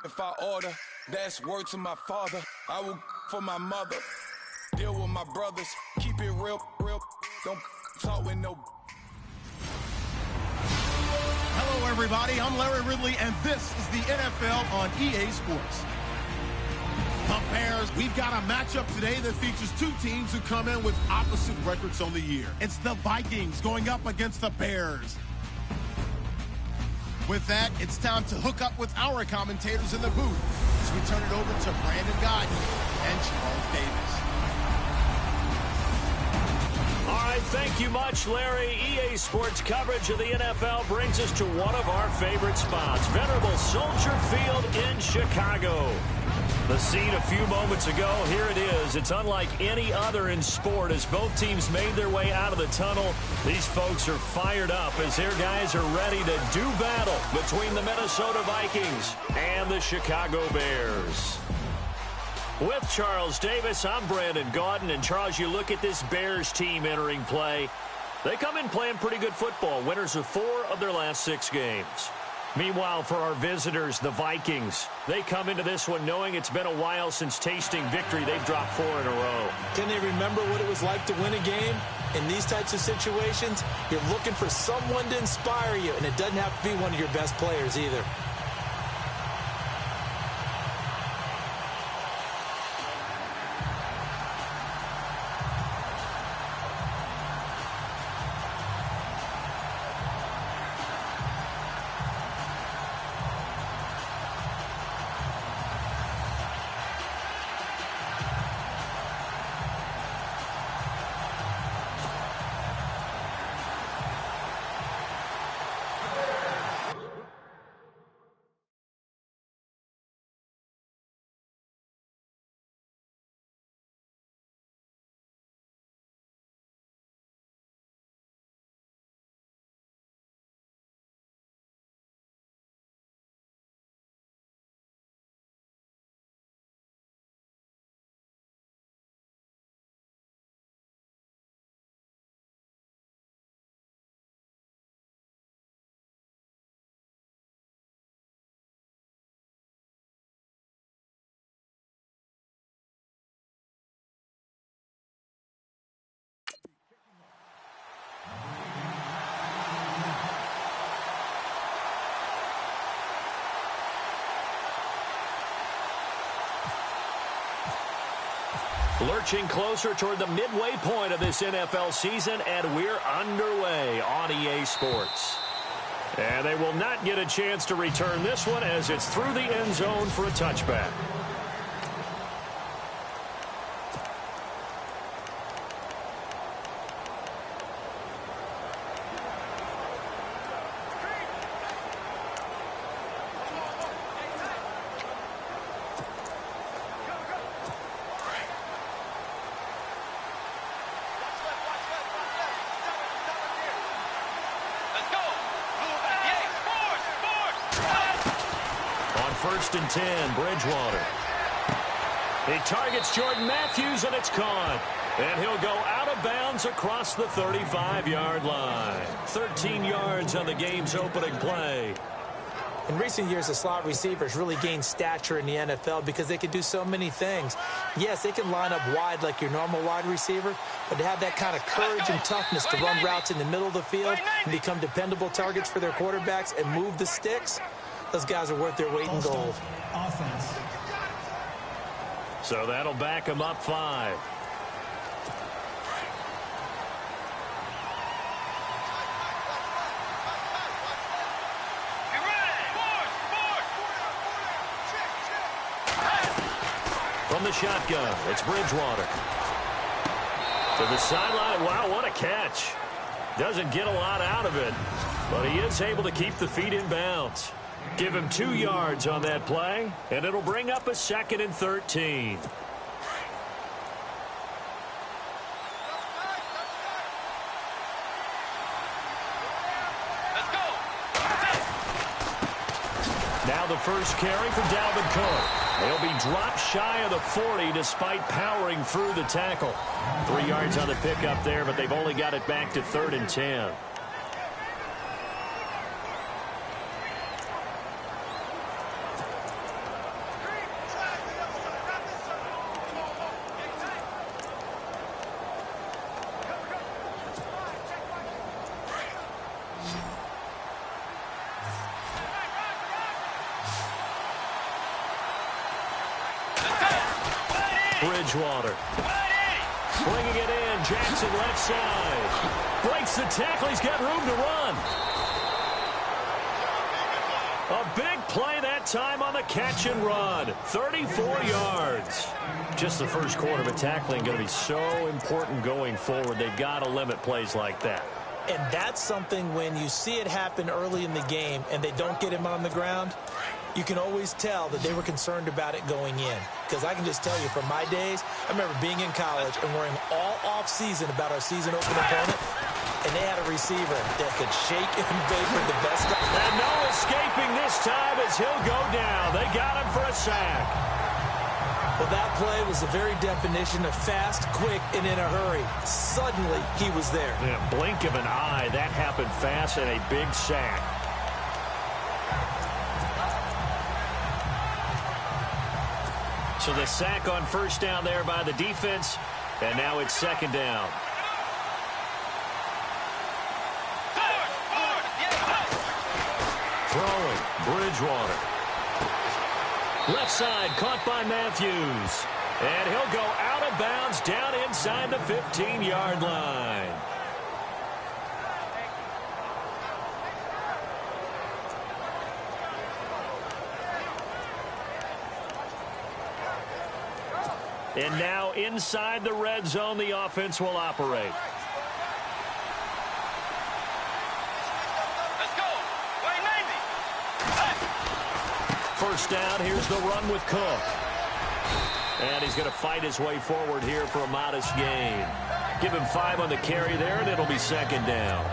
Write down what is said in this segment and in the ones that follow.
If I order, that's word to my father. I will for my mother. Deal with my brothers. Keep it real. Don't talk with no. Hello, everybody. I'm Larry Ridley, and this is the NFL on EA Sports. The Bears, we've got a matchup today that features two teams who come in with opposite records on the year. It's the Vikings going up against the Bears. With that, it's time to hook up with our commentators in the booth as we turn it over to Brandon Godden and Charles Davis. All right, thank you much, Larry. EA Sports coverage of the NFL brings us to one of our favorite spots, venerable Soldier Field in Chicago. The scene a few moments ago, here it is. It's unlike any other in sport as both teams made their way out of the tunnel. These folks are fired up as their guys are ready to do battle between the Minnesota Vikings and the Chicago Bears. With Charles Davis, I'm Brandon Gaudin. And Charles, you look at this Bears team entering play. They come in playing pretty good football, winners of 4 of their last 6 games. Meanwhile, for our visitors, the Vikings, they come into this one knowing it's been a while since tasting victory. They've dropped 4 in a row. Can they remember what it was like to win a game? In these types of situations, you're looking for someone to inspire you, and it doesn't have to be one of your best players either. Lurching closer toward the midway point of this NFL season, and we're underway on EA Sports. And they will not get a chance to return this one as it's through the end zone for a touchback. First and 10, Bridgewater. He targets Jordan Matthews, and it's caught. And he'll go out of bounds across the 35-yard line. 13 yards on the game's opening play. In recent years, the slot receivers really gained stature in the NFL because they can do so many things. Yes, they can line up wide like your normal wide receiver, but to have that kind of courage and toughness to run routes in the middle of the field and become dependable targets for their quarterbacks and move the sticks, those guys are worth their weight in gold. Offense. So that'll back them up 5. From the shotgun, it's Bridgewater. To the sideline. Wow, what a catch. Doesn't get a lot out of it, but he is able to keep the feet in bounds. Give him 2 yards on that play, and it'll bring up a 2nd and 13. Now the first carry for Dalvin Cook. He'll be dropped shy of the 40 despite powering through the tackle. 3 yards on the pickup there, but they've only got it back to 3rd and 10. Bridgewater. Bringing it in. Jackson left side. Breaks the tackle. He's got room to run. A big play that time on the catch and run. 34 yards. Just the first quarter, but tackling going to be so important going forward. They've got to limit plays like that. And that's something when you see it happen early in the game and they don't get him on the ground, you can always tell that they were concerned about it going in. Because I can just tell you from my days, I remember being in college and worrying all off-season about our season opening opponent. And they had a receiver that could shake and bake with the best. And no escaping this time as he'll go down. They got him for a sack. Well, that play was the very definition of fast, quick, and in a hurry. Suddenly, he was there. In a blink of an eye, that happened fast and a big sack. So the sack on first down there by the defense, and now it's second down. Throwing, Bridgewater. Left side, caught by Matthews. And he'll go out of bounds down inside the 15-yard line. And now inside the red zone, the offense will operate. First down, here's the run with Cook. And he's going to fight his way forward here for a modest gain. Give him 5 on the carry there, and it'll be second down.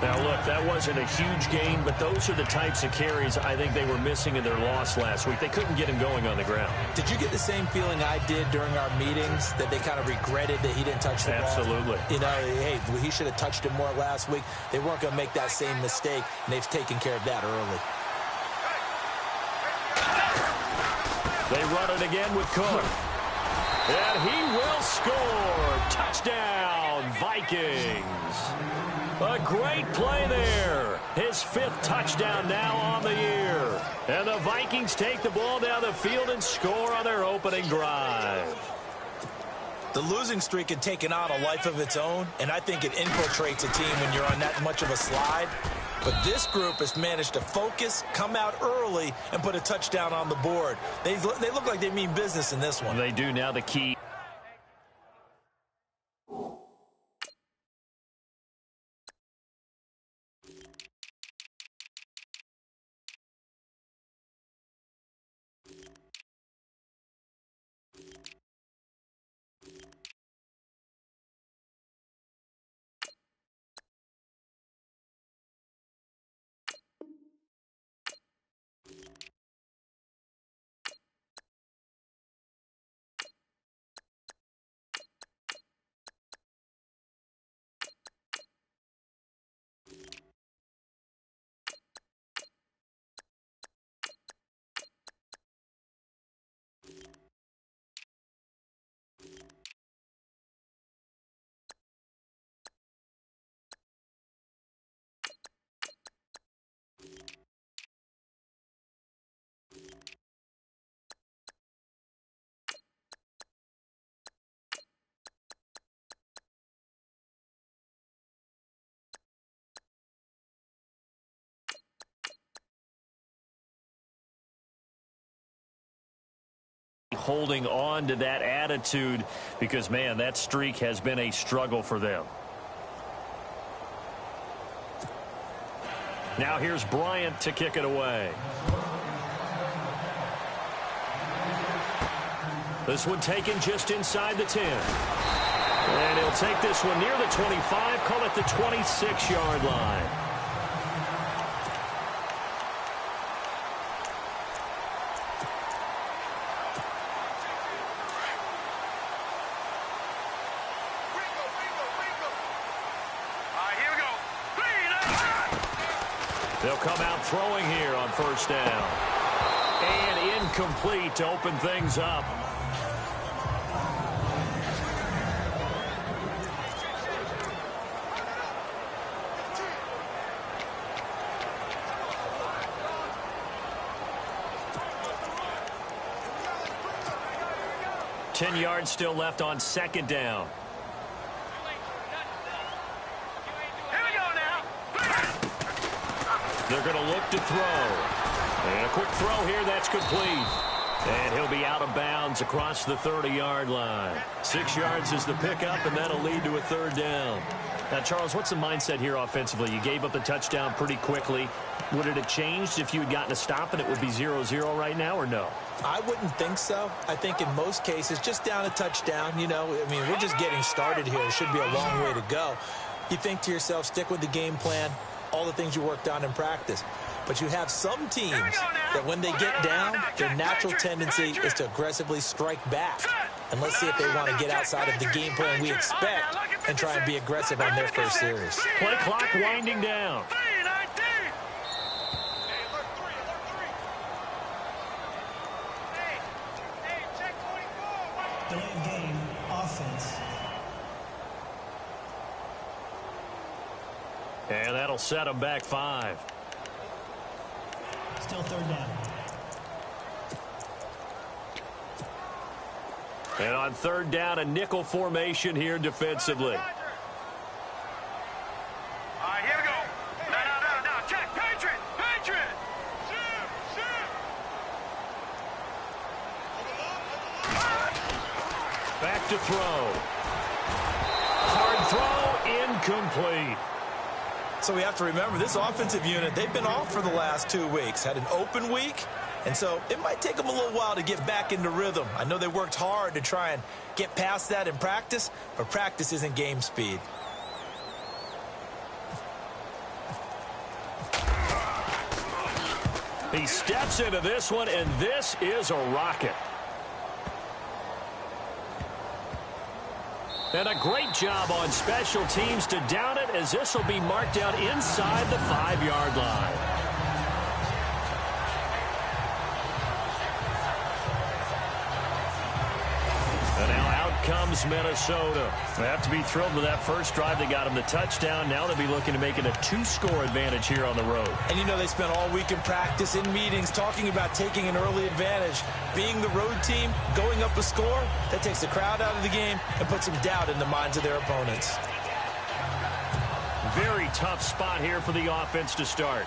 Now, look, that wasn't a huge gain, but those are the types of carries I think they were missing in their loss last week. They couldn't get him going on the ground. Did you get the same feeling I did during our meetings, that they kind of regretted that he didn't touch the ball? Absolutely. You know, hey, he should have touched it more last week. They weren't going to make that same mistake, and they've taken care of that early. They run it again with Cook. And he will score. Touchdown, Vikings. A great play there. His 5th touchdown now on the year. And the Vikings take the ball down the field and score on their opening drive. The losing streak had taken on a life of its own, and I think it infiltrates a team when you're on that much of a slide. But this group has managed to focus, come out early, and put a touchdown on the board. They look like they mean business in this one. They do now. The key. Holding on to that attitude because, man, that streak has been a struggle for them. Now here's Bryant to kick it away. This one taken just inside the 10. And he'll take this one near the 25, call it the 26-yard line. They'll come out throwing here on first down. And incomplete to open things up. 10 yards still left on second down. They're going to look to throw. And a quick throw here, that's complete. And he'll be out of bounds across the 30-yard line. 6 yards is the pickup, and that'll lead to a third down. Now, Charles, what's the mindset here offensively? You gave up the touchdown pretty quickly. Would it have changed if you had gotten a stop and it would be 0-0 right now, or no? I wouldn't think so. I think in most cases, just down a touchdown, you know, I mean, we're just getting started here. It should be a long way to go. You think to yourself, stick with the game plan, all the things you worked on in practice. But you have some teams that when they get down, their natural tendency is to aggressively strike back. And let's see if they want to get outside of the game plan we expect and try and be aggressive on their first series. Play clock winding down. Delayed game, offense. And that'll set them back 5. Still third down. And on third down, a nickel formation here defensively. All right, here we go. No. Check. Patriot. Back to throw. Hard throw, incomplete. So we have to remember, this offensive unit, they've been off for the last 2 weeks. Had an open week, and so it might take them a little while to get back into rhythm. I know they worked hard to try and get past that in practice, but practice isn't game speed. He steps into this one, and this is a rocket. And a great job on special teams to down it, as this will be marked out inside the 5-yard line. And now out comes Minnesota. They have to be thrilled with that first drive. They got him the touchdown. Now they'll be looking to make it a 2-score advantage here on the road. And you know, they spent all week in practice, in meetings, talking about taking an early advantage. Being the road team, going up a score, that takes the crowd out of the game and puts some doubt in the minds of their opponents. Very tough spot here for the offense to start.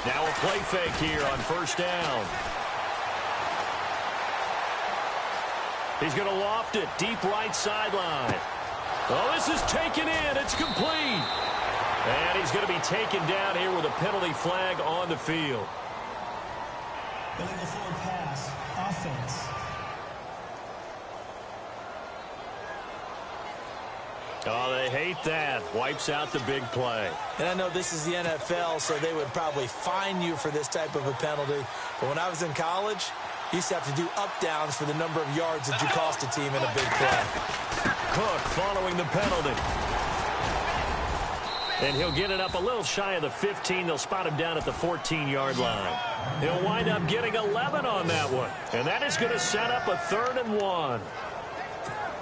Now a play fake here on first down. He's going to loft it deep right sideline. Oh, this is taken in. It's complete. And he's going to be taken down here with a penalty flag on the field. Illegal forward pass, offense. Oh, they hate that. Wipes out the big play. And I know this is the NFL, so they would probably fine you for this type of a penalty. But when I was in college, you used to have to do up-downs for the number of yards that you cost a team in a big play. Cook following the penalty. And he'll get it up a little shy of the 15. They'll spot him down at the 14-yard line. He'll wind up getting 11 on that one. And that is going to set up a 3rd and 1.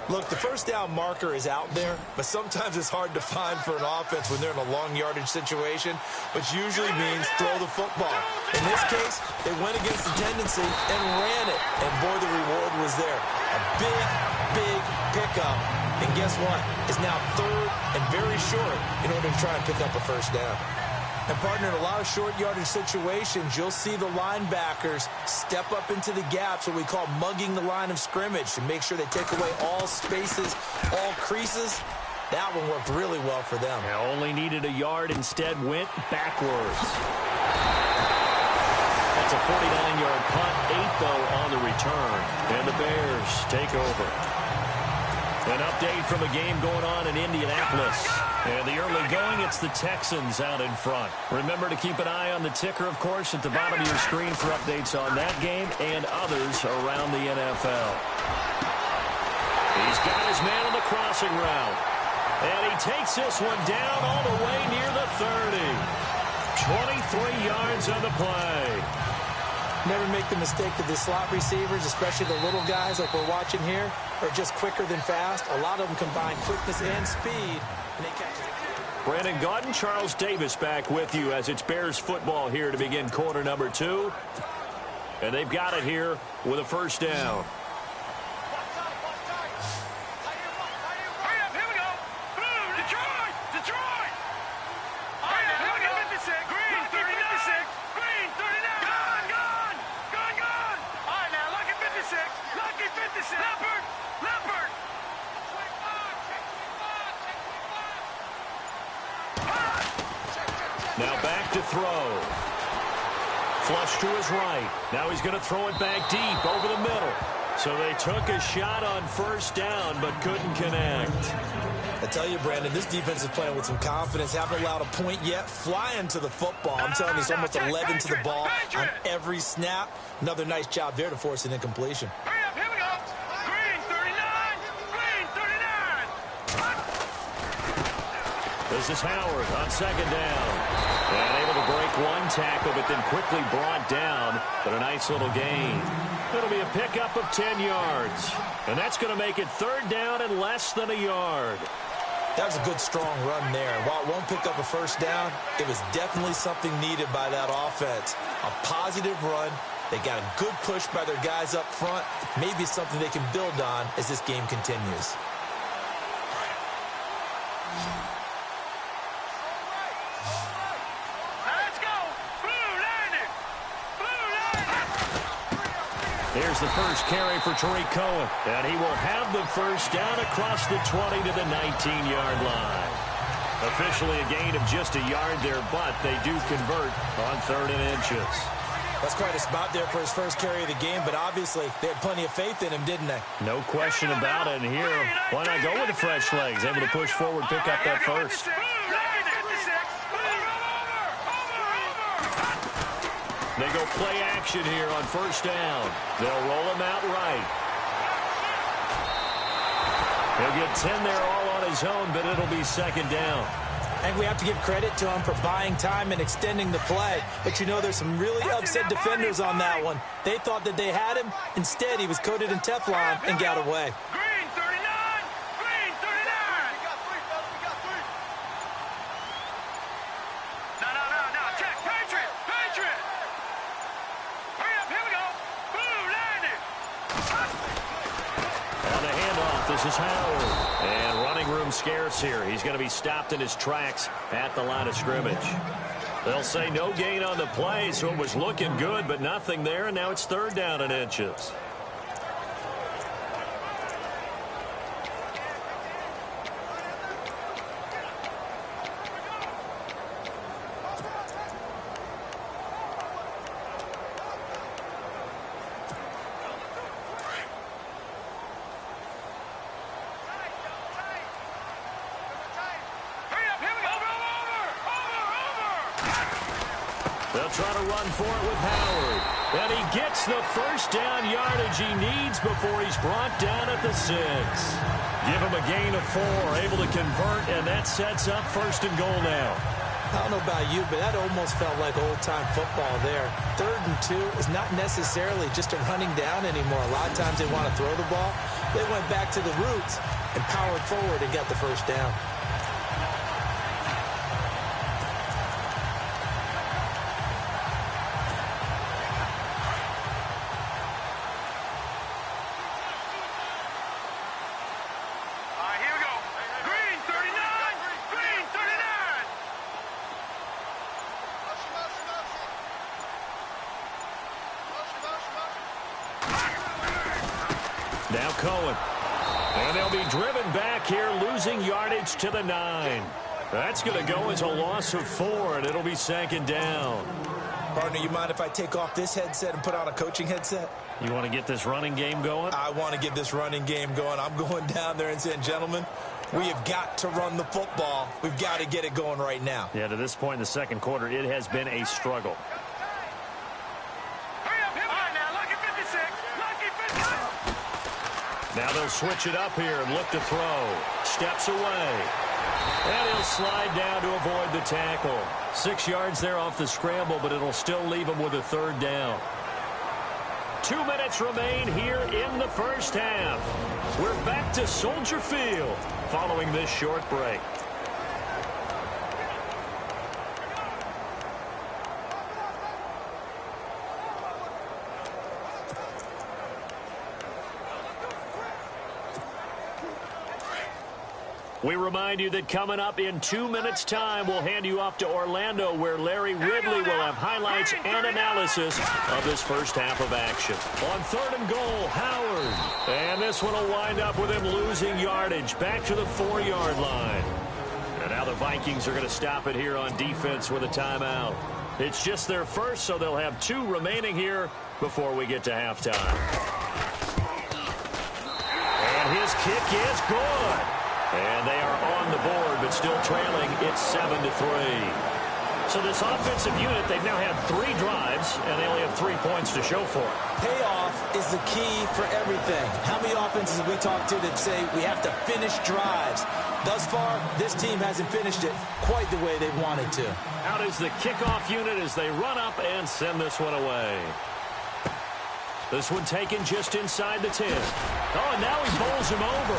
Look, the first down marker is out there, but sometimes it's hard to find for an offense when they're in a long yardage situation, which usually means throw the football. In this case, they went against the tendency and ran it, and boy, the reward was there. A big pickup, and guess what? It's now 3rd and very short in order to try and pick up a first down. And, partner, in a lot of short yardage situations, you'll see the linebackers step up into the gaps, what we call mugging the line of scrimmage, to make sure they take away all spaces, all creases. That one worked really well for them. Only needed a yard, instead went backwards. That's a 49-yard punt, 8 though on the return. And the Bears take over. An update from a game going on in Indianapolis. And the early going, it's the Texans out in front. Remember to keep an eye on the ticker, of course, at the bottom of your screen for updates on that game and others around the NFL. He's got his man on the crossing route. And he takes this one down all the way near the 30. 23 yards on the play. Never make the mistake that the slot receivers, especially the little guys like we're watching here, are just quicker than fast. A lot of them combine quickness and speed, and they catch it. Brandon Gaudin, Charles Davis back with you as it's Bears football here to begin quarter number 2. And they've got it here with a first down. Now back to throw. Flush to his right. Now he's going to throw it back deep over the middle. So they took a shot on first down but couldn't connect. I tell you, Brandon, this defense is playing with some confidence. Haven't allowed a point yet. Flying to the football. I'm telling you, it's almost 11 to the ball on every snap. Another nice job there to force an incompletion. This is Howard on second down. And able to break one tackle, but then quickly brought down. But a nice little gain. It'll be a pickup of 10 yards. And that's going to make it third down and less than a yard. That was a good, strong run there. While it won't pick up a first down, it was definitely something needed by that offense. A positive run. They got a good push by their guys up front. Maybe something they can build on as this game continues. Here's the first carry for Tariq Cohen. And he will have the first down across the 20 to the 19-yard line. Officially a gain of just a yard there, but they do convert on 3rd and inches. That's quite a spot there for his first carry of the game, but obviously they had plenty of faith in him, didn't they? No question about it. And here, why not go with the fresh legs? Able to push forward, pick up that first. They go play action here on first down. They'll roll him out right. He'll get 10 there all on his own, but it'll be second down. And we have to give credit to him for buying time and extending the play. But you know, there's some really upset defenders on that one. They thought that they had him. Instead, he was coated in Teflon and got away. Green 39! Green 39! We got three, fellas. We got three. No. Check. Patriot! Hurry up. Here we go. Blue landed. On the handoff, this is Howard. And running room scarce here. He's going to be stopped in his tracks at the line of scrimmage. They'll say no gain on the play, so it was looking good, but nothing there, and now it's 3rd down and inches. They'll try to run for it with Howard. And he gets the first down yardage he needs before he's brought down at the 6. Give him a gain of 4, able to convert, and that sets up 1st and goal now. I don't know about you, but that almost felt like old-time football there. 3rd and 2 is not necessarily just a running down anymore. A lot of times they want to throw the ball. They went back to the roots and powered forward and got the first down. Now Cohen. And they'll be driven back here, losing yardage to the 9. That's going to go as a loss of 4, and it'll be 2nd down. Partner, you mind if I take off this headset and put on a coaching headset? You want to get this running game going? I want to get this running game going. I'm going down there and saying, gentlemen, we have got to run the football. We've got to get it going right now. Yeah, to this point in the 2nd quarter, it has been a struggle. Now they'll switch it up here and look to throw. Steps away. And he'll slide down to avoid the tackle. 6 yards there off the scramble, but it'll still leave him with a 3rd down. 2 minutes remain here in the first half. We're back to Soldier Field following this short break. We remind you that coming up in 2 minutes' time, we'll hand you off to Orlando, where Larry Ridley will have highlights and analysis of this first half of action. On 3rd and goal, Howard. And this one will wind up with him losing yardage back to the 4-yard line. And now the Vikings are going to stop it here on defense with a timeout. It's just their first, so they'll have 2 remaining here before we get to halftime. And his kick is good. And they are on the board, but still trailing. It's 7-3. So this offensive unit, they've now had 3 drives, and they only have 3 points to show for it. Payoff is the key for everything. How many offenses have we talked to that say we have to finish drives? Thus far, this team hasn't finished it quite the way they wanted to. Out is the kickoff unit as they run up and send this one away. This one taken just inside the 10. Oh, and now he bowls him over.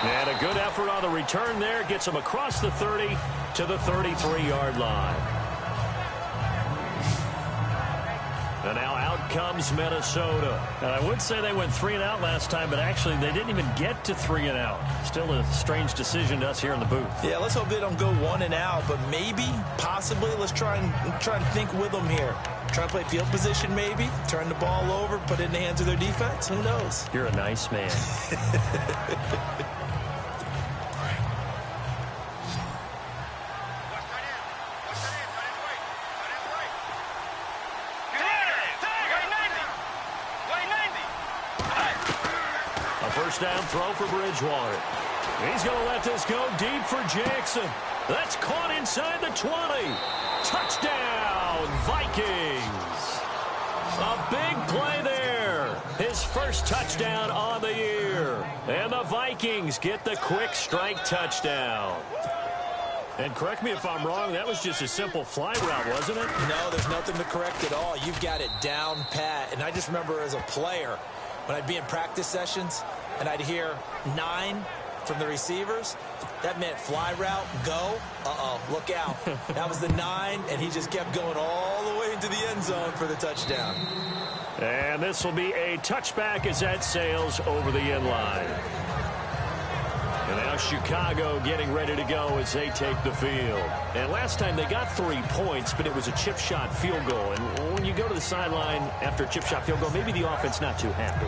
And a good effort on the return there. Gets him across the 30 to the 33-yard line. And now out comes Minnesota. And I would say they went 3 and out last time, but actually they didn't even get to 3 and out. Still a strange decision to us here in the booth. Yeah, let's hope they don't go 1 and out, but maybe, possibly, let's try and think with them here. Try to play field position maybe, turn the ball over, put it in the hands of their defense. Who knows? You're a nice man. First down throw for Bridgewater. He's going to let this go deep for Jackson. That's caught inside the 20. Touchdown, Vikings. A big play there. His first touchdown on the year. And the Vikings get the quick strike touchdown. And correct me if I'm wrong, that was just a simple fly route, wasn't it? No, there's nothing to correct at all. You've got it down pat. And I just remember as a player, when I'd be in practice sessions and I'd hear 9 from the receivers, that meant fly route, go, look out. That was the 9, and he just kept going all the way into the end zone for the touchdown. And this will be a touchback as that sails over the end line. And now Chicago getting ready to go as they take the field. And last time they got 3 points, but it was a chip shot field goal. And when you go to the sideline after a chip shot field goal, maybe the offense not too happy.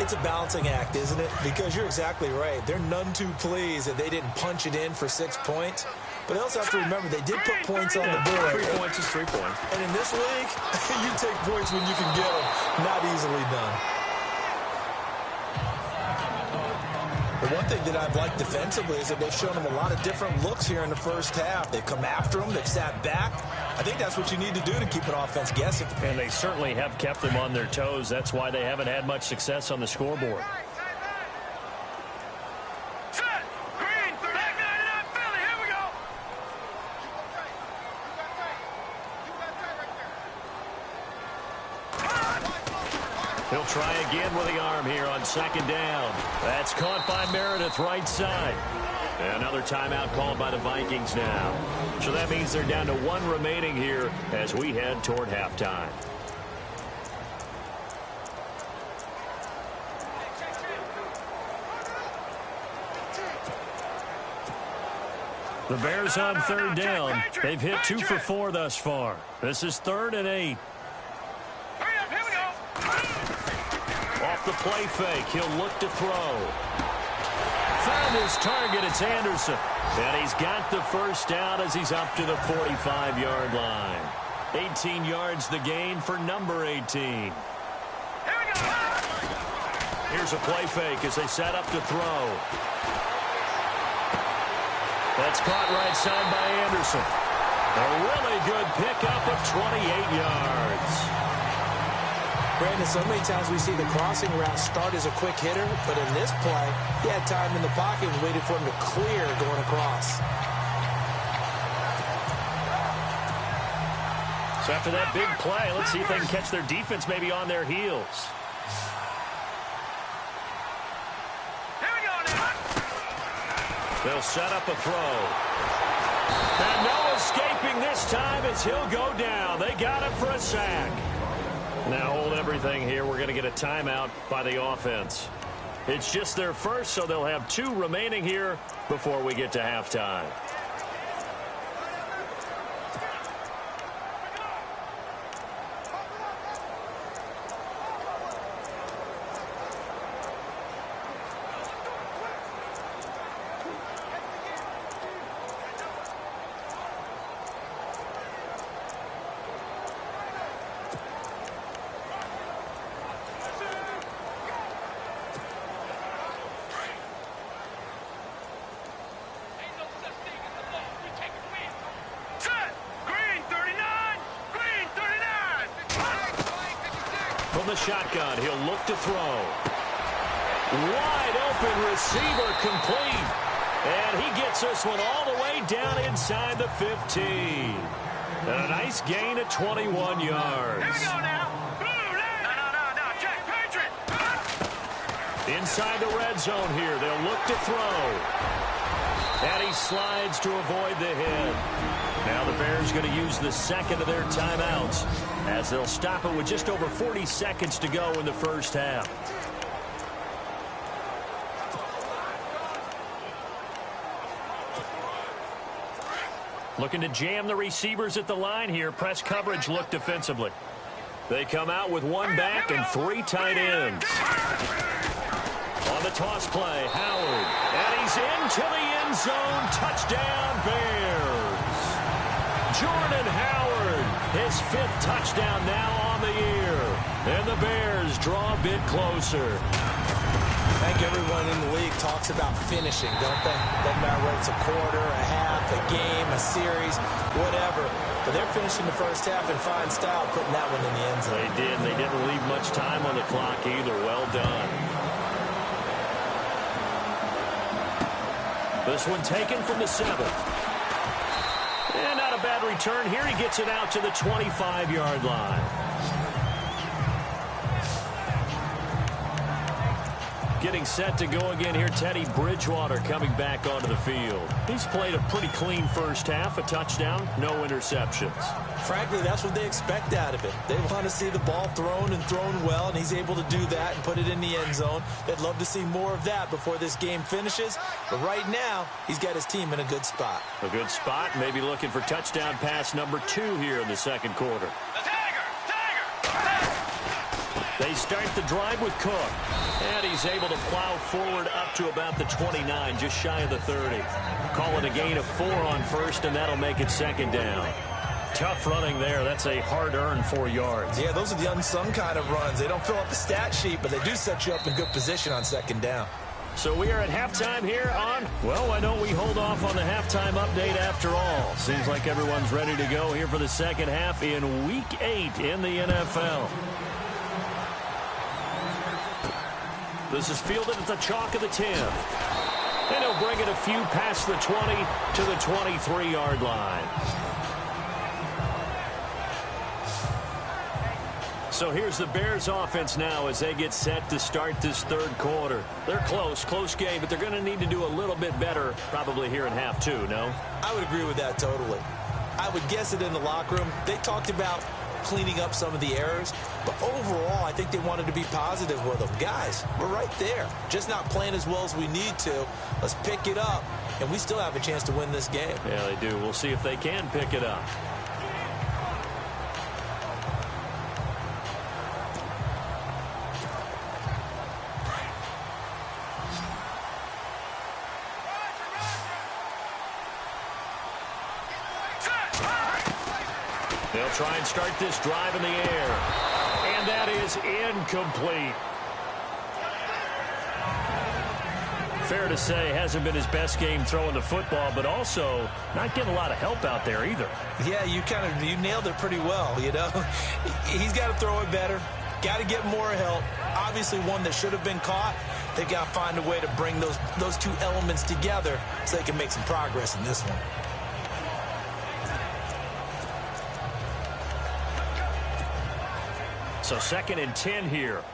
It's a balancing act, isn't it? Because you're exactly right. They're none too pleased that they didn't punch it in for 6 points. But they also have to remember they did put points on the board. 3 points is 3 points. And in this league, you take points when you can get them. Not easily done. The one thing that I've liked defensively is that they've shown them a lot of different looks here in the first half. They've come after them. They've sat back. I think that's what you need to do to keep an offense guessing. And they certainly have kept them on their toes. That's why they haven't had much success on the scoreboard. Set. Green. Back 99 Philly. Here we go. He'll try again with the arm here on 2nd down. That's caught by Meredith right side. Another timeout called by the Vikings now. So that means they're down to 1 remaining here as we head toward halftime. The Bears on 3rd down. They've hit 2 for 4 thus far. This is 3rd and 8. Hurry up. Here we go. Off the play fake, he'll look to throw. Found his target, it's Anderson. And he's got the first down as he's up to the 45-yard line. 18 yards the gain for number 18. Here we go. Here's a play fake as they set up to throw. That's caught right side by Anderson. A really good pickup of 28 yards. Brandon, so many times we see the crossing route start as a quick hitter, but in this play, he had time in the pocket and waited for him to clear going across. So after that big play, let's see if they can catch their defense maybe on their heels. Here we go now. They'll set up a throw. And no escaping this time as he'll go down. They got him for a sack. Now hold everything here. We're going to get a timeout by the offense. It's just their first, so they'll have 2 remaining here before we get to halftime. From the shotgun, he'll look to throw. Wide open receiver complete. And he gets this one all the way down inside the 15. And a nice gain of 21 yards. Here we go now. No. Check, Patriot. Inside the red zone here, they'll look to throw. And he slides to avoid the hit. Now the Bears going to use the second of their timeouts as they'll stop it with just over 40 seconds to go in the first half. Looking to jam the receivers at the line here. Press coverage look defensively. They come out with 1 back and 3 tight ends. On the toss play, Howard. And he's into the end zone. Touchdown, Bears. Jordan Howard, his 5th touchdown now on the year. And the Bears draw a bit closer. I think everyone in the league talks about finishing, don't they? Doesn't matter whether it's a quarter, a half, a game, a series, whatever. But they're finishing the first half in fine style, putting that one in the end zone. They did. They didn't leave much time on the clock either. Well done. This one taken from the 7th. And not a bad return here. He gets it out to the 25-yard line. Getting set to go again here, Teddy Bridgewater coming back onto the field. He's played a pretty clean first half, a touchdown, no interceptions. Frankly, that's what they expect out of it. They want to see the ball thrown and thrown well, and he's able to do that and put it in the end zone. They'd love to see more of that before this game finishes. But right now, he's got his team in a good spot. A good spot, maybe looking for touchdown pass number 2 here in the second quarter. They start the drive with Cook. And he's able to plow forward up to about the 29, just shy of the 30. Call it a gain of 4 on first, and that'll make it second down. Tough running there. That's a hard-earned 4 yards. Yeah, those are the unsung kind of runs. They don't fill up the stat sheet, but they do set you up in good position on second down. So we are at halftime here on, well, why don't we hold off on the halftime update after all? Seems like everyone's ready to go here for the second half in Week 8 in the NFL. This is fielded at the chalk of the 10. And he'll bring it a few past the 20 to the 23-yard line. So here's the Bears offense now as they get set to start this third quarter. They're close game, but they're going to need to do a little bit better probably here in half 2, no? I would agree with that totally. I would guess it in the locker room. They talked about cleaning up some of the errors, but overall I think they wanted to be positive with them. Guys, we're right there, just not playing as well as we need to. Let's pick it up, and we still have a chance to win this game. Yeah, they do. We'll see if they can pick it up. They'll try and start this drive in the air. And that is incomplete. Fair to say, hasn't been his best game throwing the football, but also not getting a lot of help out there either. Yeah, you nailed it pretty well, you know. He's got to throw it better. Got to get more help. Obviously one that should have been caught. They've got to find a way to bring those 2 elements together so they can make some progress in this one. So 2nd and 10 here.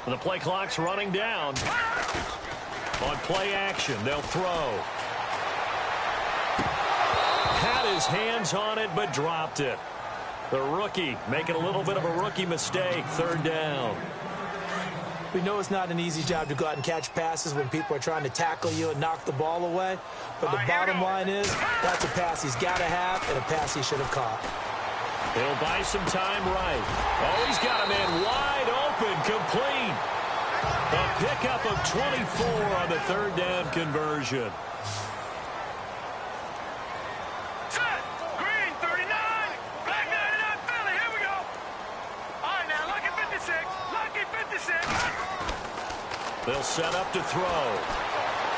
The play clock's running down. On play action, they'll throw. Had his hands on it, but dropped it. The rookie making a little bit of a rookie mistake. Third down. We know it's not an easy job to go out and catch passes when people are trying to tackle you and knock the ball away. But the bottom line is, that's a pass he's got to have and a pass he should have caught. He'll buy some time right. Oh, he's got a man wide open, complete. A pickup of 24 on the third down conversion. Set. Green, 39. Black 99, Philly. Here we go. All right, now, lucky 56. Lucky 56. They'll set up to throw.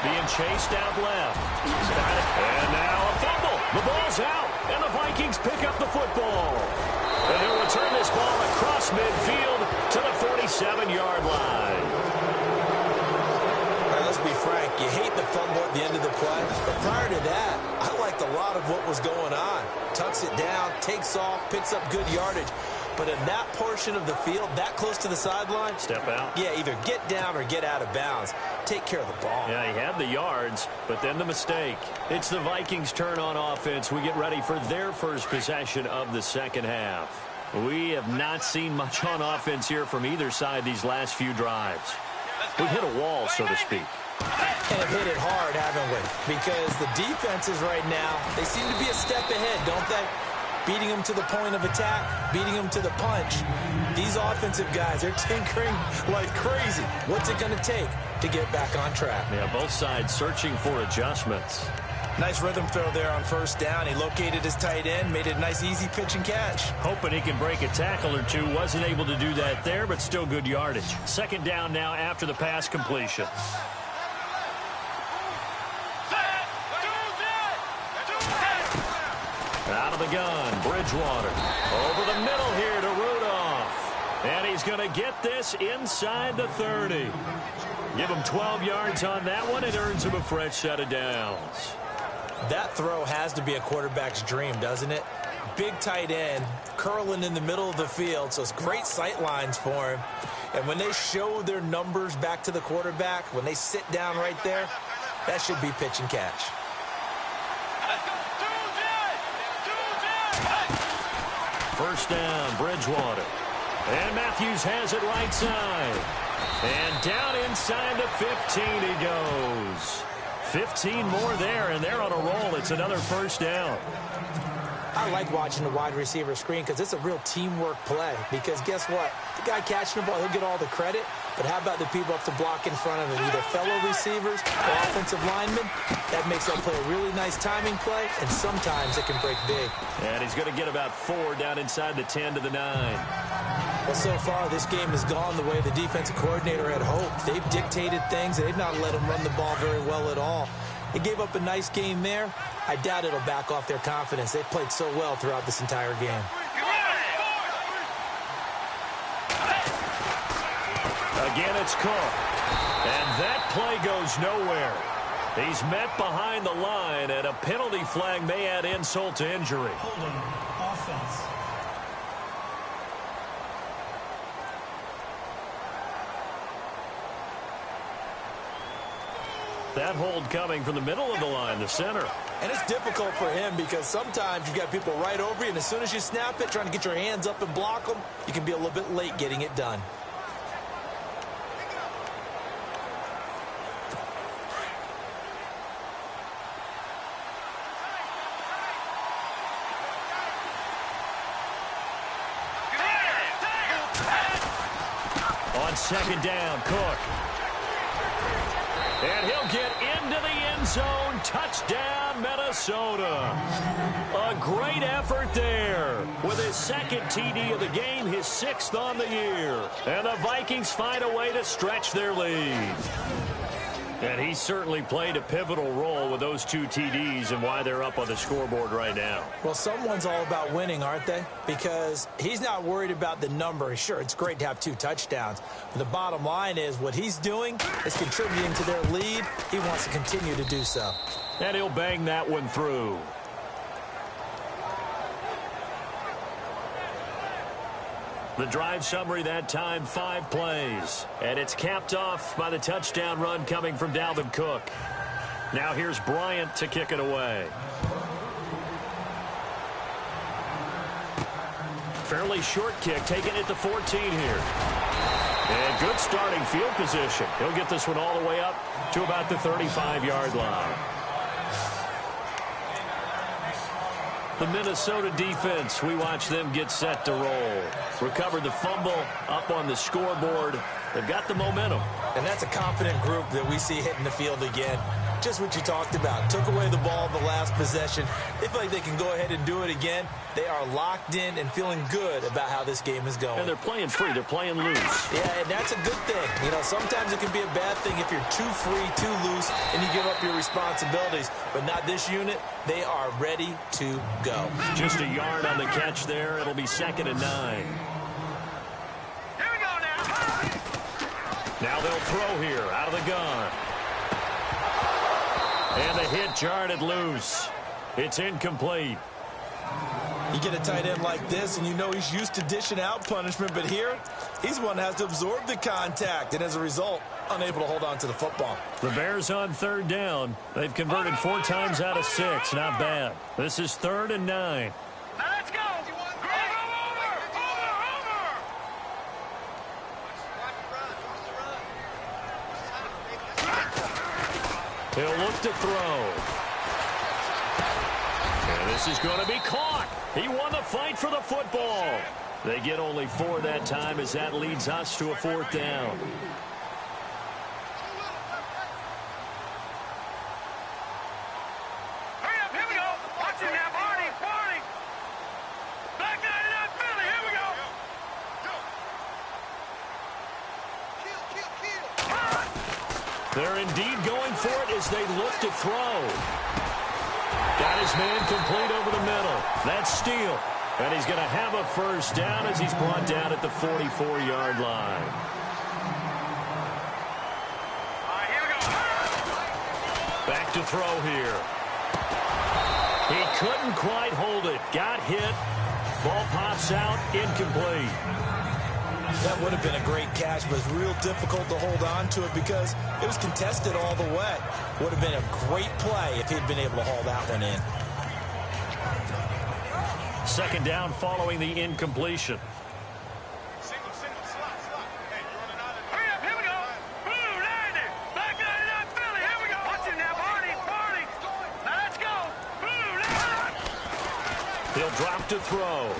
Being chased out left. And now a fumble. The ball's out, and the Vikings pick up the football. And he'll return this ball across midfield to the 47-yard line. All right, let's be frank. You hate the fumble at the end of the play. But prior to that, I liked a lot of what was going on. Tucks it down, takes off, picks up good yardage. But in that portion of the field, that close to the sideline, step out. Yeah, either get down or get out of bounds. Take care of the ball. Yeah, he had the yards, but then the mistake. It's the Vikings' turn on offense. We get ready for their first possession of the second half. We have not seen much on offense here from either side these last few drives. We've hit a wall, so to speak. And have hit it hard, haven't we? Because the defenses right now, they seem to be a step ahead, don't they? Beating them to the point of attack, beating them to the punch. These offensive guys, they're tinkering like crazy. What's it going to take to get back on track? Yeah, both sides searching for adjustments. Nice rhythm throw there on first down. He located his tight end, made it a nice, easy pitch and catch. Hoping he can break a tackle or two. Wasn't able to do that there, but still good yardage. Second down now after the pass completion. Out of the gun, Bridgewater. Over the middle here to Rudolph. And he's going to get this inside the 30. Give him 12 yards on that one. It earns him a fresh set of downs. That throw has to be a quarterback's dream, doesn't it? Big tight end, curling in the middle of the field, so it's great sight lines for him. And when they show their numbers back to the quarterback, when they sit down right there, that should be pitch and catch. First down, Bridgewater. And Matthews has it right side. And down inside the 15 he goes. 15 more there, and they're on a roll. It's another first down. I like watching the wide receiver screen because it's a real teamwork play. Because guess what? The guy catching the ball, he'll get all the credit. But how about the people up to block in front of him? Either fellow receivers or offensive linemen. That makes that play a really nice timing play, and sometimes it can break big. And he's going to get about 4 down inside the 10 to the 9. Well, so far, this game has gone the way the defensive coordinator had hoped. They've dictated things. They've not let him run the ball very well at all. They gave up a nice game there. I doubt it'll back off their confidence. They've played so well throughout this entire game. Again, it's Cook. And that play goes nowhere. He's met behind the line, and a penalty flag may add insult to injury. Holding offense. That hold coming from the middle of the line, the center. And it's difficult for him because sometimes you've got people right over you, and as soon as you snap it, trying to get your hands up and block them, you can be a little bit late getting it done. On second down, Cook. And he'll get into the end zone. Touchdown, Minnesota. A great effort there. With his second TD of the game, his 6th on the year. And the Vikings find a way to stretch their lead. And he certainly played a pivotal role with those 2 TDs and why they're up on the scoreboard right now. Well, someone's all about winning, aren't they? Because he's not worried about the number. Sure, it's great to have 2 touchdowns. But the bottom line is what he's doing is contributing to their lead. He wants to continue to do so. And he'll bang that one through. The drive summary that time, 5 plays. And it's capped off by the touchdown run coming from Dalvin Cook. Now here's Bryant to kick it away. fairly short kick, taking it to 14 here. And good starting field position. He'll get this one all the way up to about the 35-yard line. The Minnesota defense, we watch them get set to roll. Recovered the fumble, up on the scoreboard. They've got the momentum. And that's a confident group that we see hitting the field again. Just what you talked about. Took away the ball in the last possession. They feel like they can go ahead and do it again. They are locked in and feeling good about how this game is going. And they're playing free. They're playing loose. Yeah, and that's a good thing. You know, sometimes it can be a bad thing if you're too free, too loose, and you give up your responsibilities. But not this unit. They are ready to go. Just a yard on the catch there. It'll be 2nd and 9. Here we go now. Now they'll throw here out of the gun. And the hit jarred it loose. It's incomplete. You get a tight end like this, and you know he's used to dishing out punishment, but here, he's one that has to absorb the contact, and as a result, unable to hold on to the football. The Bears on 3rd down. They've converted 4 times out of 6. Not bad. This is 3rd and 9. Now let's go. He'll look to throw. And this is going to be caught. He won the fight for the football. They get only 4 that time as that leads us to a 4th down. Hurry up, here we go. Watch it now, Barney. Black 99 Philly, here we go. They're indeed going for it as they look to throw. Got his man complete over the middle. That's Steele. And he's going to have a 1st down as he's brought down at the 44-yard line. All right, here we go. Back to throw here. He couldn't quite hold it. Got hit. Ball pops out. Incomplete. That would have been a great catch, but it's real difficult to hold on to it because it was contested all the way. Would have been a great play if he'd been able to haul that one in. 2nd down following the incompletion. Hurry up, here we go. Blue 90. Black 99 Philly, here we go. Watch it now, Barney. Now let's go. Blue 90. He'll drop to throw.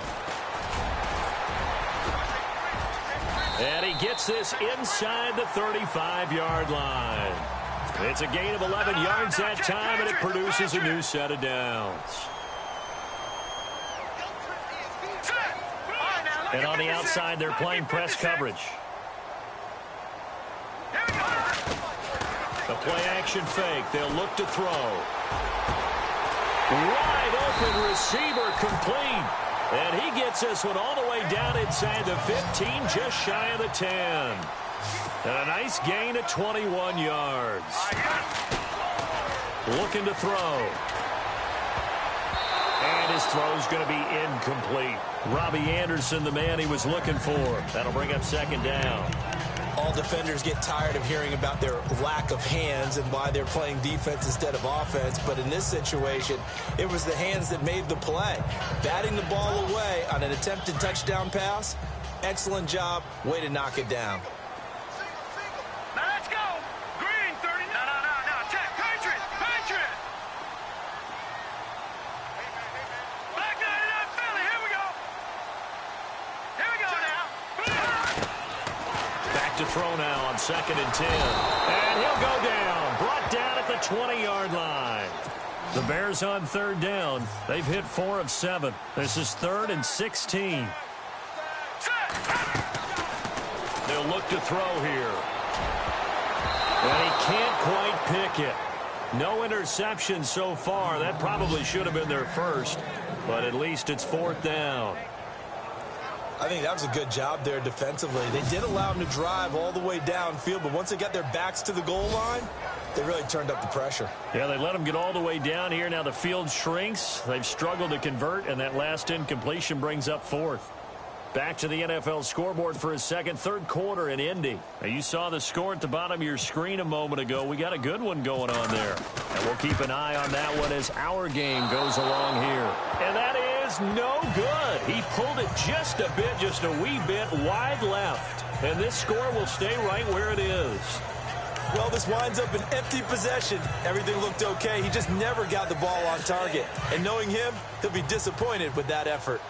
And he gets this inside the 35-yard line. It's a gain of 11 yards that time, and it produces a new set of downs. And on the outside, they're playing press coverage. A play-action fake. They'll look to throw. Wide open receiver complete. And he gets this one all the way down inside the 15, just shy of the 10. And a nice gain of 21 yards. Looking to throw. And his throw's going to be incomplete. Robbie Anderson, the man he was looking for. That'll bring up 2nd down. All defenders get tired of hearing about their lack of hands and why they're playing defense instead of offense. But in this situation, it was the hands that made the play. Batting the ball away on an attempted touchdown pass, excellent job. Way to knock it down. Now let's go. Green 30. No. Check. Patriot. Black 99 Philly, here we go. Here we go now. Back to throw now on 2nd and 10. And he'll go down. Brought down at the 20-yard line. The Bears on 3rd down. They've hit 4 of 7. This is 3rd and 16. They'll look to throw here. And he can't quite pick it. No interception so far. That probably should have been their first. But at least it's 4th down. I think that was a good job there defensively. They did allow them to drive all the way downfield, but once they got their backs to the goal line, they really turned up the pressure. Yeah, they let them get all the way down here. Now the field shrinks. They've struggled to convert, and that last incompletion brings up 4th. Back to the NFL scoreboard for a third quarter in Indy. Now, you saw the score at the bottom of your screen a moment ago. We got a good one going on there. And we'll keep an eye on that one as our game goes along here. And that is is no good. He pulled it just a wee bit wide left. And this score will stay right where it is. Well, this winds up an empty possession. Everything looked okay. He just never got the ball on target. And knowing him, he'll be disappointed with that effort.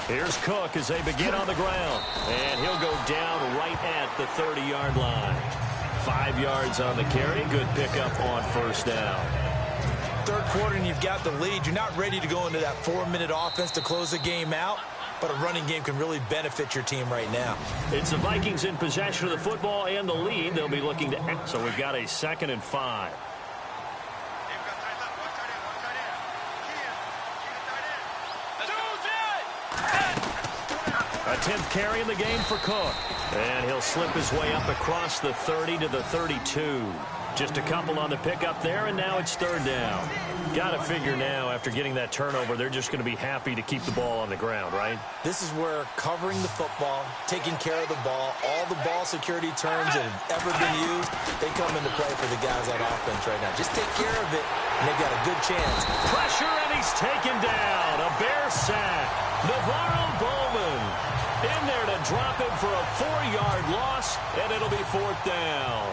Here's Cook as they begin on the ground. And he'll go down right at the 30-yard line. 5 yards on the carry. Good pickup on first down. Third quarter and you've got the lead. You're not ready to go into that 4-minute offense to close the game out, but a running game can really benefit your team right now. It's the Vikings in possession of the football and the lead. They'll be looking to end. So we've got a 2nd and 5. A 10th carry in the game for Cook. And he'll slip his way up across the 30 to the 32. Just a couple on the pickup there, and now it's 3rd down. Got to figure now, after getting that turnover, they're just going to be happy to keep the ball on the ground, right? This is where covering the football, taking care of the ball, all the ball security terms that have ever been used, they come into play for the guys on offense right now. Just take care of it, and they've got a good chance. Pressure, and he's taken down. A Bear sack. Navarro Bowman in there to drop him for a 4-yard loss, and it'll be 4th down.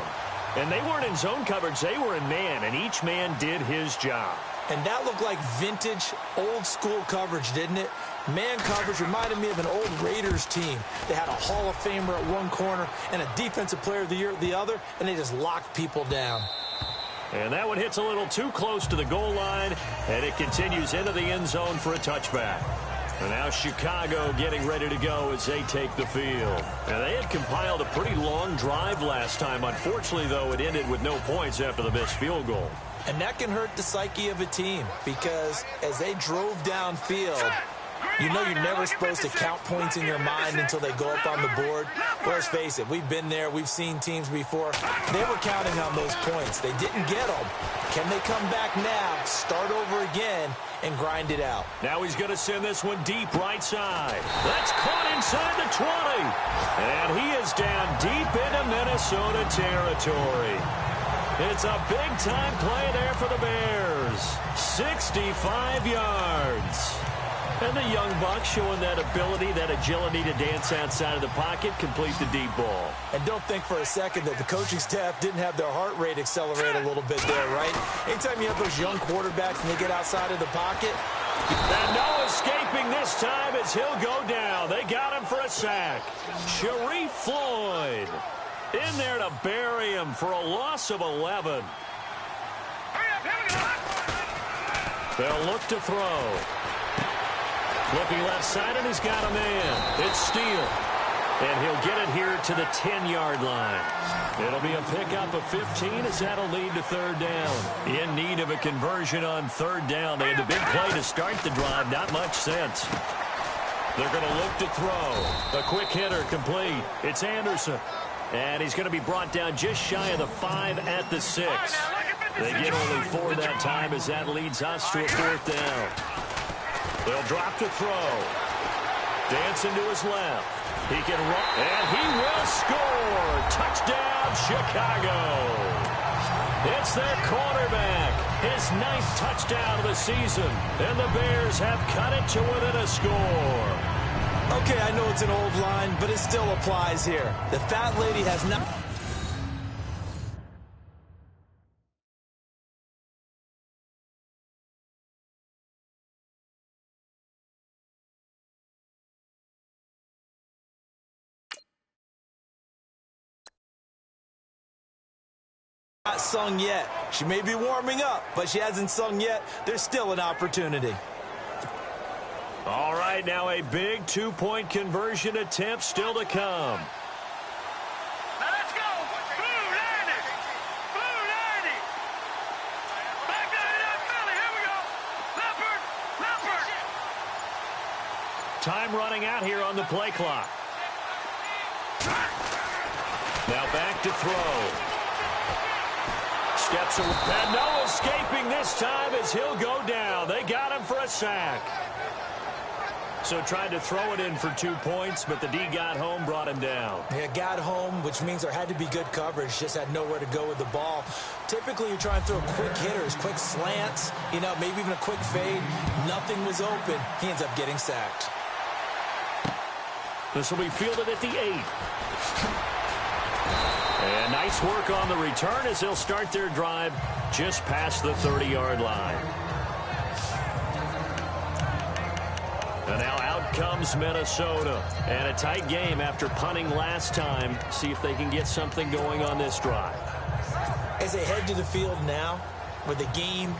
And they weren't in zone coverage. They were in man, and each man did his job. And that looked like vintage, old-school coverage, didn't it? Man coverage reminded me of an old Raiders team. They had a Hall of Famer at one corner and a Defensive Player of the Year at the other, and they just locked people down. And that one hits a little too close to the goal line, and it continues into the end zone for a touchback. And now Chicago getting ready to go as they take the field. And they had compiled a pretty long drive last time. Unfortunately, though, it ended with no points after the missed field goal. And that can hurt the psyche of a team because as they drove downfield, you know you're never supposed to count points in your mind until they go up on the board. But let's face it, we've been there. We've seen teams before. They were counting on those points. They didn't get them. Can they come back now, start over again, and grind it out? Now he's going to send this one deep right side. That's caught inside the 20. And he is down deep into Minnesota territory. It's a big-time play there for the Bears. 65 yards. And the young buck showing that ability, that agility to dance outside of the pocket, complete the deep ball. And don't think for a second that the coaching staff didn't have their heart rate accelerate a little bit there, right? Anytime you have those young quarterbacks and they get outside of the pocket. And no escaping this time as he'll go down. They got him for a sack. Sharif Floyd in there to bury him for a loss of 11. They'll look to throw. Looking left side, and he's got a man. It's Steele. And he'll get it here to the 10-yard line. It'll be a pickup of 15 as that'll lead to 3rd down. In need of a conversion on 3rd down. They had the big play to start the drive. Not much sense. They're going to look to throw. A quick hitter complete. It's Anderson. And he's going to be brought down just shy of the 5 at the 6. They get only 4 that time as that leads us to a 4th down. They'll drop to throw. Dancing to his left. He can run, and he will score. Touchdown, Chicago. It's their quarterback. His 9th touchdown of the season. And the Bears have cut it to within a score. Okay, I know it's an old line, but it still applies here. The fat lady has not... not sung yet. She may be warming up, but she hasn't sung yet. There's still an opportunity. All right, now a big 2-point conversion attempt still to come. Now let's go. Blue 90. Blue 90. Back down in Philly. Here we go. Leopard. Leopard. Time running out here on the play clock. Now back to throw. Steps away. And no escaping this time as he'll go down. They got him for a sack. So tried to throw it in for 2 points, but the D got home, brought him down. Yeah, got home, which means there had to be good coverage. Just had nowhere to go with the ball. Typically, you try and throw quick hitters, quick slants, maybe even a quick fade. Nothing was open. He ends up getting sacked. This will be fielded at the 8. And nice work on the return as they'll start their drive just past the 30-yard line. And now out comes Minnesota. And a tight game after punting last time. See if they can get something going on this drive. As they head to the field now, with the game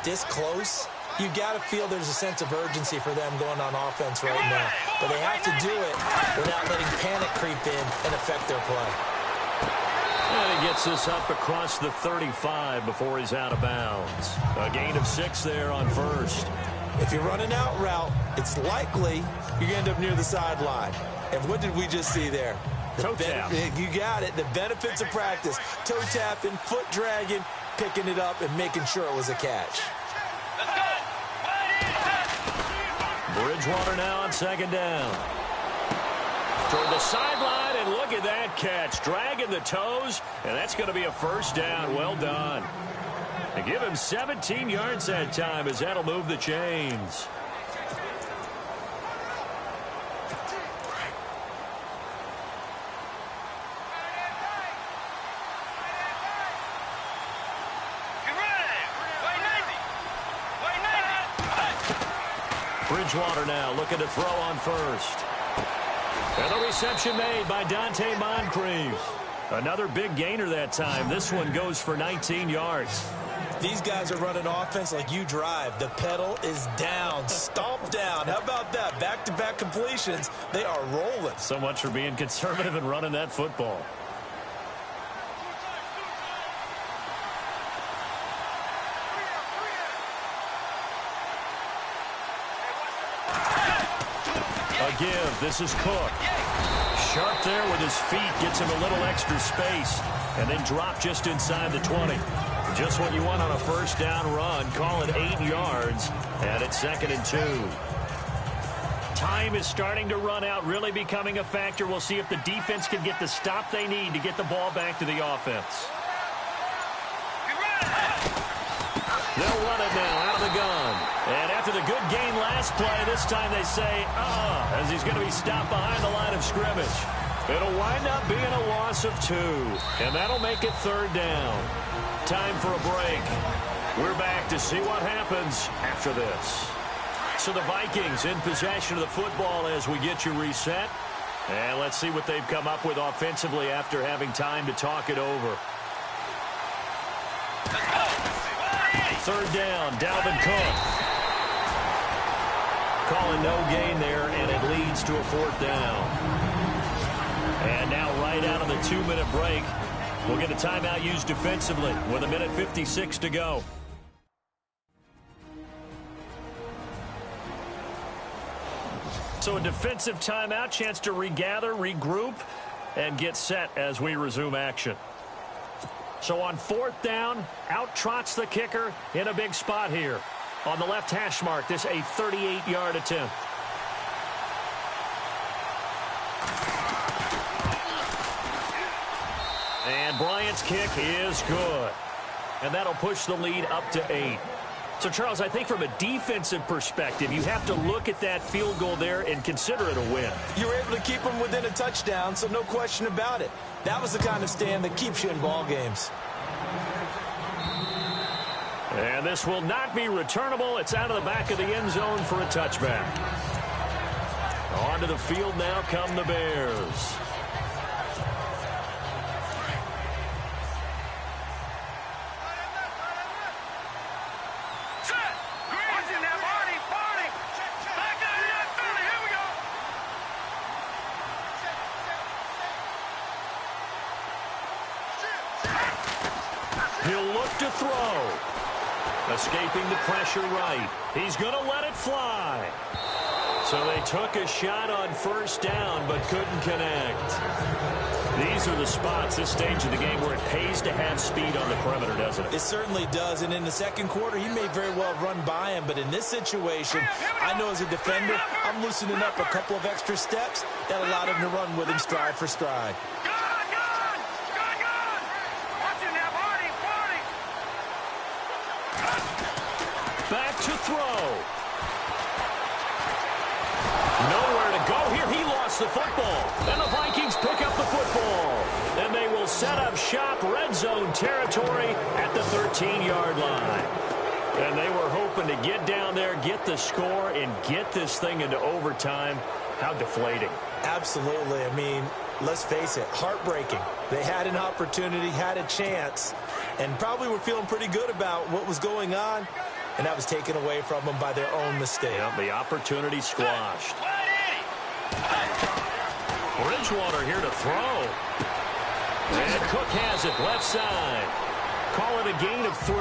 this close, you got to feel there's a sense of urgency for them going on offense right now. But they have to do it without letting panic creep in and affect their play. And he gets this up across the 35 before he's out of bounds. A gain of 6 there on first. If you're running out route, it's likely you're going to end up near the sideline. And what did we just see there? Toe tap. You got it. The benefits of practice. Toe tapping, foot dragging, picking it up, and making sure it was a catch. Bridgewater now on second down. Toward the sideline, and look at that catch. Dragging the toes, and that's going to be a first down. Well done. They give him 17 yards that time as that'll move the chains. Bridgewater now looking to throw on first. And the reception made by Dante Moncrief. Another big gainer that time. This one goes for 19 yards. These guys are running offense like you drive. The pedal is down, stomp down. How about that? Back-to-back completions. They are rolling. So much for being conservative and running that football. A give. This is Cook. Sharp there with his feet. Gets him a little extra space. And then drop just inside the 20. Just what you want on a first down run. Call it 8 yards. And it's 2nd and 2. Time is starting to run out, really becoming a factor. We'll see if the defense can get the stop they need to get the ball back to the offense. They'll run it now out of the gun. And after the good gain last play, this time they say, as he's going to be stopped behind the line of scrimmage. It'll wind up being a loss of 2. And that'll make it 3rd down. Time for a break. We're back to see what happens after this. So the Vikings in possession of the football as we get you reset. And let's see what they've come up with offensively after having time to talk it over. 3rd down, Dalvin Cook. Calling no gain there, and it leads to a 4th down. And now right out of the 2-minute break, we'll get a timeout used defensively with 1:56 to go. So a defensive timeout, chance to regather, regroup, and get set as we resume action. So on 4th down, out trots the kicker in a big spot here. On the left hash mark, this a 38-yard attempt. And Bryant's kick is good. And that'll push the lead up to 8. So, Charles, I think from a defensive perspective, you have to look at that field goal there and consider it a win. You were able to keep them within a touchdown, so no question about it. That was the kind of stand that keeps you in ball games. And this will not be returnable. It's out of the back of the end zone for a touchback. Onto the field now come the Bears. He'll look to throw. Escaping the pressure right. He's going to let it fly. So they took a shot on first down, but couldn't connect. These are the spots, this stage of the game, where it pays to have speed on the perimeter, doesn't it? It certainly does, and in the second quarter, he may very well run by him, but in this situation, I know as a defender, I'm loosening up a couple of extra steps that allowed him to run with him stride for stride. Back to throw. Nowhere to go here. He lost the football. And the Vikings pick up the football. And they will set up shop, red zone territory at the 13-yard line. And they were hoping to get down there, get the score, and get this thing into overtime. How deflating. Absolutely. I mean, let's face it, heartbreaking. They had an opportunity, had a chance, and probably were feeling pretty good about what was going on, and that was taken away from them by their own mistake. Yeah, the opportunity squashed. Bridgewater here to throw. And Cook has it left side. Call it a gain of 3,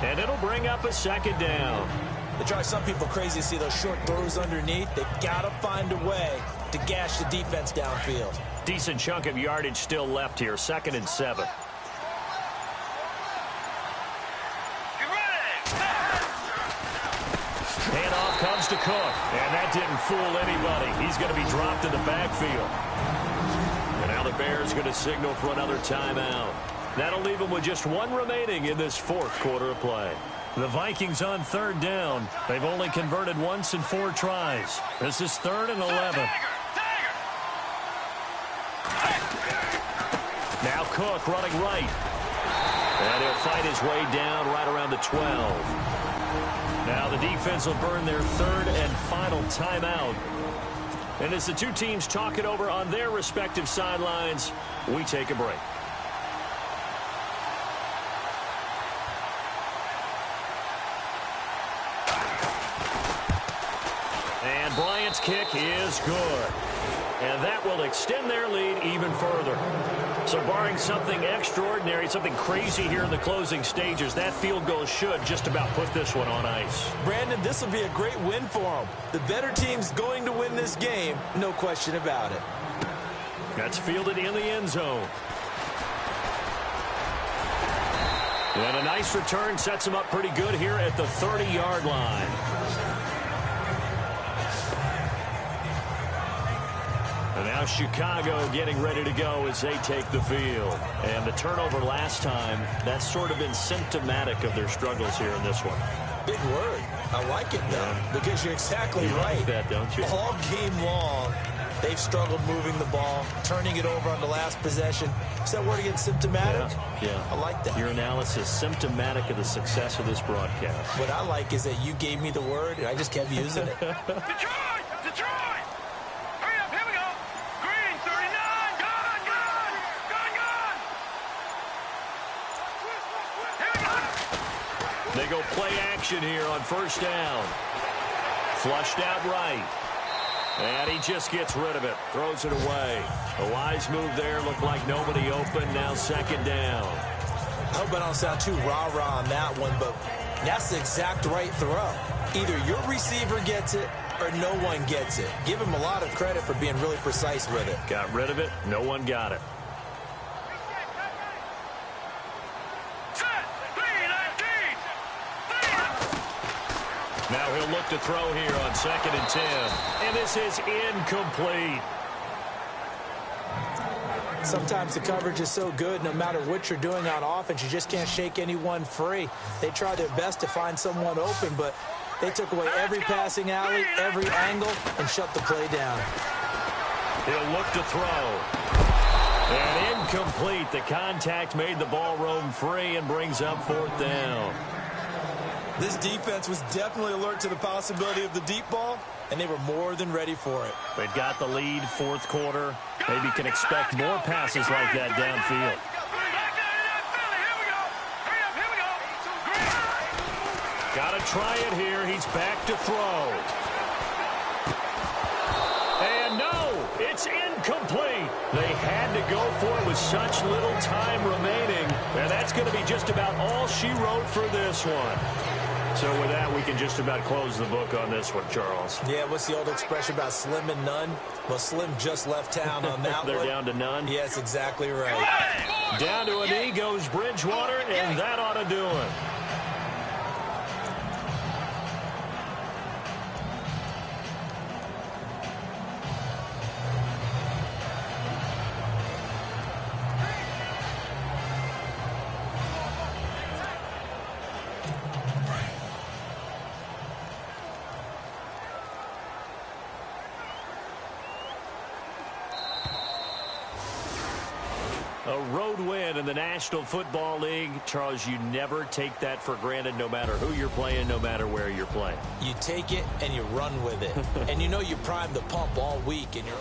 and it'll bring up a second down. It drives some people crazy to see those short throws underneath. They've got to find a way to gash the defense downfield. Decent chunk of yardage still left here, 2nd and 7. Handoff comes to Cook, and that didn't fool anybody. He's going to be dropped in the backfield. And now the Bears going to signal for another timeout. That'll leave them with just 1 remaining in this 4th quarter of play. The Vikings on 3rd down. They've only converted once in 4 tries. This is 3rd and 11. Now Cook running right. And he'll fight his way down right around the 12. Now the defense will burn their 3rd and final timeout. And as the two teams talk it over on their respective sidelines, we take a break. And Bryant's kick is good. And that will extend their lead even further. So barring something extraordinary, something crazy here in the closing stages, that field goal should just about put this one on ice. Brandon, this will be a great win for them. The better team's going to win this game, no question about it. That's fielded in the end zone. And a nice return sets him up pretty good here at the 30-yard line. And now Chicago getting ready to go as they take the field. And the turnover last time, that's sort of been symptomatic of their struggles here in this one. Big word. I like it, though, because you're exactly right. Like that, don't you? All game long, they've struggled moving the ball, turning it over on the last possession. Is that word again, symptomatic? Yeah. I like that. Your analysis, symptomatic of the success of this broadcast. What I like is that you gave me the word, and I just kept using it. Detroit! Detroit! Hurry up, here we go! Green, 39, gone! Here we go! They go play action here on first down. Flushed out right. And he just gets rid of it. Throws it away. A wise move there. Looked like nobody open. Now 2nd down. I hope I don't sound too rah-rah on that one, but that's the exact right throw. Either your receiver gets it or no one gets it. Give him a lot of credit for being really precise with it. Got rid of it. No one got it. Now he'll look to throw here on 2nd and 10. And this is incomplete. Sometimes the coverage is so good, no matter what you're doing on offense, you just can't shake anyone free. They try their best to find someone open, but they took away every passing alley, every angle, and shut the play down. He'll look to throw. And incomplete. The contact made the ball roam free and brings up 4th down. This defense was definitely alert to the possibility of the deep ball, and they were more than ready for it. They've got the lead, 4th quarter. Maybe can expect more passes like that downfield. Got to try it here. He's back to throw. And no, it's incomplete. They had to go for it with such little time remaining. And that's going to be just about all she wrote for this one. So with that, we can just about close the book on this one, Charles. Yeah, what's the old expression about slim and none? Well, Slim just left town on that They're one. down to none? Yes, exactly right. Down to a knee goes Bridgewater, and that ought to do it. A road win in the National Football League. Charles, you never take that for granted, no matter who you're playing, no matter where you're playing. You take it and you run with it. And you know you prime the pump all week. And you're